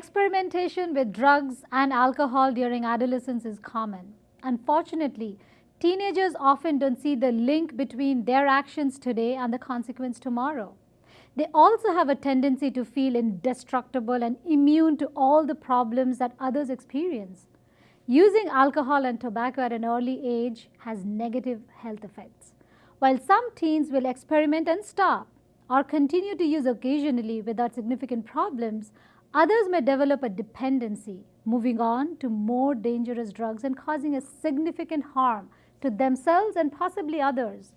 Experimentation with drugs and alcohol during adolescence is common. Unfortunately, teenagers often don't see the link between their actions today and the consequence tomorrow. They also have a tendency to feel indestructible and immune to all the problems that others experience. Using alcohol and tobacco at an early age has negative health effects. While some teens will experiment and stop, or continue to use occasionally without significant problems, others may develop a dependency, moving on to more dangerous drugs and causing a significant harm to themselves and possibly others.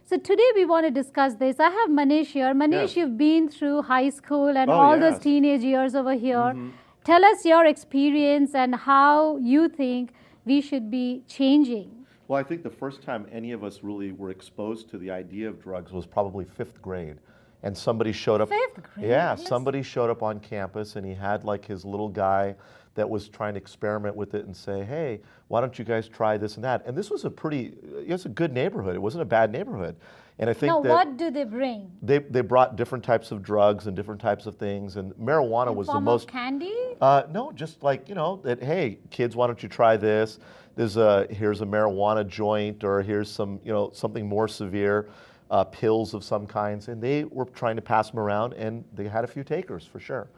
So today we want to discuss this. I have Manish here. Manish, you've been through high school and all those teenage years over here. Tell us your experience and how you think we should be changing. Well, I think the first time any of us really were exposed to the idea of drugs was probably 5th grade. And somebody showed up. 5th grade? Yeah, somebody showed up on campus and he had like his little guy that was trying to experiment with it and say, hey, why don't you guys try this and that? And this was it was a good neighborhood. It wasn't a bad neighborhood. And I think now, what do they bring? They brought different types of drugs and different types of things, and marijuana was the most. Of candy? No, just like, that, hey, kids, why don't you try this? Here's a marijuana joint, or here's some, something more severe. Pills of some kinds, and they were trying to pass them around, and they had a few takers for sure.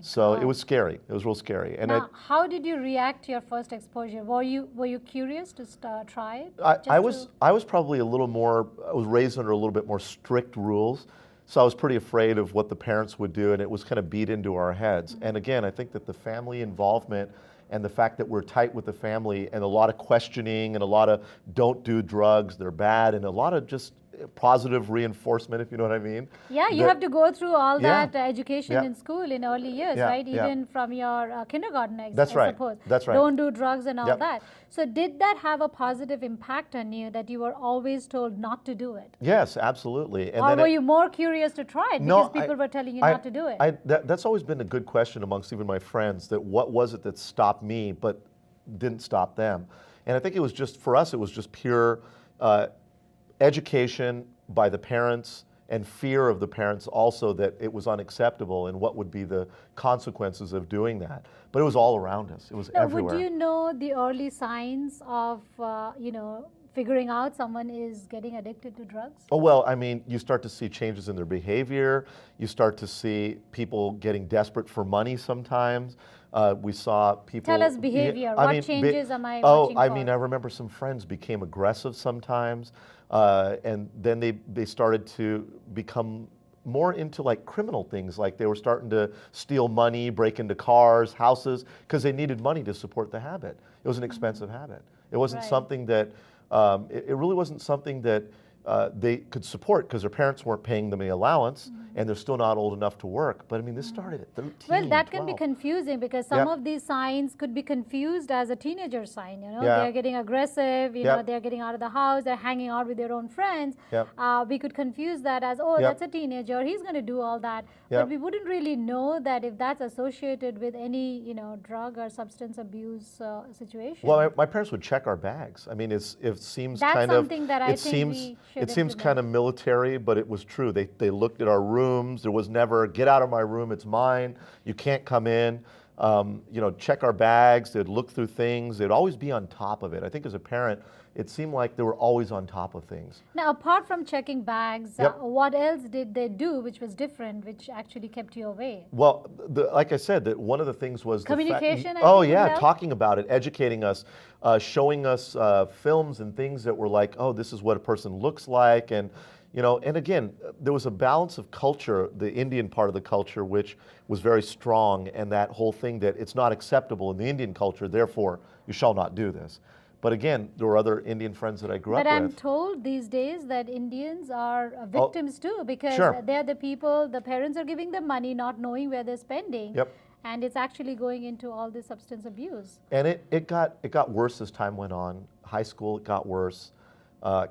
So it was scary. It was real scary. And now, how did you react to your first exposure? Were you curious to try it? I was probably a little more. I was raised under a little bit more strict rules, so I was pretty afraid of what the parents would do, and it was kind of beat into our heads. And again, I think that the family involvement and the fact that we're tight with the family, and a lot of questioning, and a lot of don't do drugs, they're bad, and a lot of just positive reinforcement, if you know what I mean. Yeah, you have to go through all that education in school in early years, right? Even from your kindergarten, I suppose. That's right. Don't do drugs and all that. So did that have a positive impact on you, that you were always told not to do it? Yes, absolutely. And or were you more curious to try it because people were telling you not to do it? That's always been a good question amongst even my friends, that what was it that stopped me but didn't stop them? And I think it was just, for us, it was just pure education by the parents, and fear of the parents also that it was unacceptable and what would be the consequences of doing that. But it was all around us. It was everywhere. Would you know the early signs of, figuring out someone is getting addicted to drugs? Oh, well, I mean, you start to see changes in their behavior. You start to see people getting desperate for money sometimes. We saw people... Tell us behavior. What changes am I watching for? I mean, I remember some friends became aggressive sometimes, and then they started to become more into like criminal things, like they were starting to steal money, break into cars, houses, because they needed money to support the habit. It was an expensive habit. It wasn't something that... it really wasn't something that they could support, because their parents weren't paying them any allowance, and they're still not old enough to work. But I mean, this started at 13, Well, that 12. can be confusing, because some of these signs could be confused as a teenager sign. They're getting aggressive, they're getting out of the house, they're hanging out with their own friends. We could confuse that as, that's a teenager, he's going to do all that. But we wouldn't really know that if that's associated with any, drug or substance abuse situation. Well, my parents would check our bags. I mean, it seems that's kind of... something that I think we should It seems kind of military, but it was true. They looked at our rooms. There was never, get out of my room, it's mine. You can't come in. Check our bags. They'd look through things. They'd always be on top of it. I think as a parent, it seemed like they were always on top of things. Now, apart from checking bags, what else did they do which was different, which actually kept you away? Well, like I said, that one of the things was communication. Talking about it, educating us, showing us films and things that were like, oh, this is what a person looks like, and and again, there was a balance of culture, the Indian part of the culture, which was very strong, and that whole thing that it's not acceptable in the Indian culture, therefore you shall not do this. But again, there were other Indian friends that I grew up with. But I'm told these days that Indians are victims too, because they're the people, the parents are giving them money not knowing where they're spending. And it's actually going into all this substance abuse. And it got worse as time went on. High school, it got worse.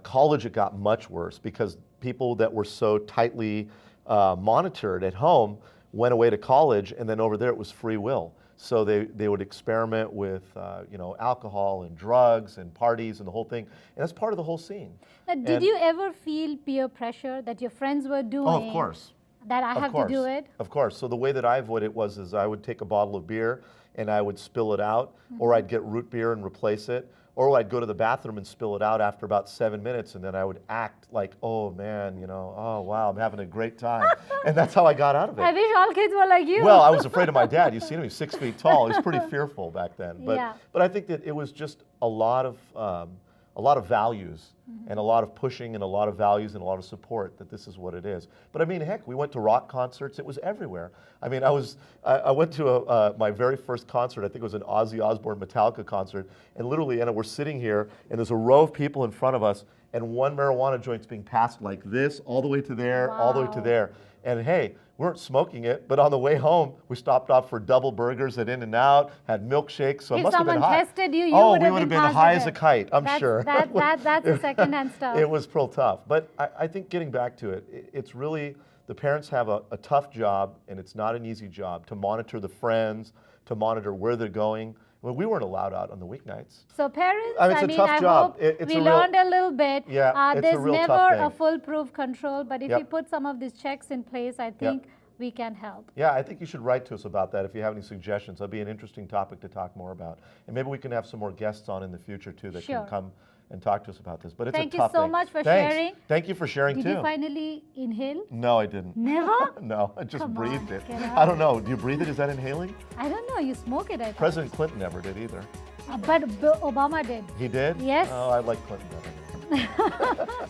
College, it got much worse, because people that were so tightly monitored at home went away to college, and then over there it was free will. So they would experiment with alcohol and drugs and parties and the whole thing, and that's part of the whole scene. Now, did you ever feel peer pressure that your friends were doing? Oh, of course. that I have to do it? Of course. So the way that I avoid it is I would take a bottle of beer and I would spill it out, or I'd get root beer and replace it, or I'd go to the bathroom and spill it out after about 7 minutes, and then I would act like, oh man, you know, oh wow, I'm having a great time. And that's how I got out of it. I wish all kids were like you. Well, I was afraid of my dad. You've seen him, he's 6 feet tall. He was pretty fearful back then. But, Yeah. but I think that it was just a lot of values and a lot of pushing and a lot of values and a lot of support that this is what it is. But I mean, heck, we went to rock concerts. It was everywhere. I mean, I went to my very first concert. I think it was an Ozzy Osbourne Metallica concert. And literally, Anna, we're sitting here and there's a row of people in front of us and one marijuana joint's being passed like this, all the way to there, all the way to Wow. there. And hey, we weren't smoking it, but on the way home, we stopped off for double burgers at In-N-Out, had milkshakes, so it If must have been someone high. tested you, Oh, would we have would have been been high as a positive. kite, I'm That's, sure. That's the secondhand stuff. It was real tough. But I think getting back to it, it's really, the parents have a tough job, and it's not an easy job, to monitor the friends, to monitor where they're going. Well, we weren't allowed out on the weeknights. So parents, I mean, it's a tough I job. hope It's we a real- learned a little bit. Yeah, it's a there's real tough never thing. a foolproof control, but if Yep. we put some of these checks in place, I think we can help. Yeah, I think you should write to us about that if you have any suggestions. That'd be an interesting topic to talk more about. And maybe we can have some more guests on in the future too that Sure. can come and talk to us about this. But it's Thank a you tough so thing. much for Thanks. sharing. Thank you for sharing Did too. you finally inhale? No, I didn't. Never? No, I just Come breathed on, it. get out. I don't know. Do you breathe it? Is that inhaling? I don't know. You smoke it, I thought. President Clinton never did either. But Obama did. He did? Yes. Oh, I like Clinton better.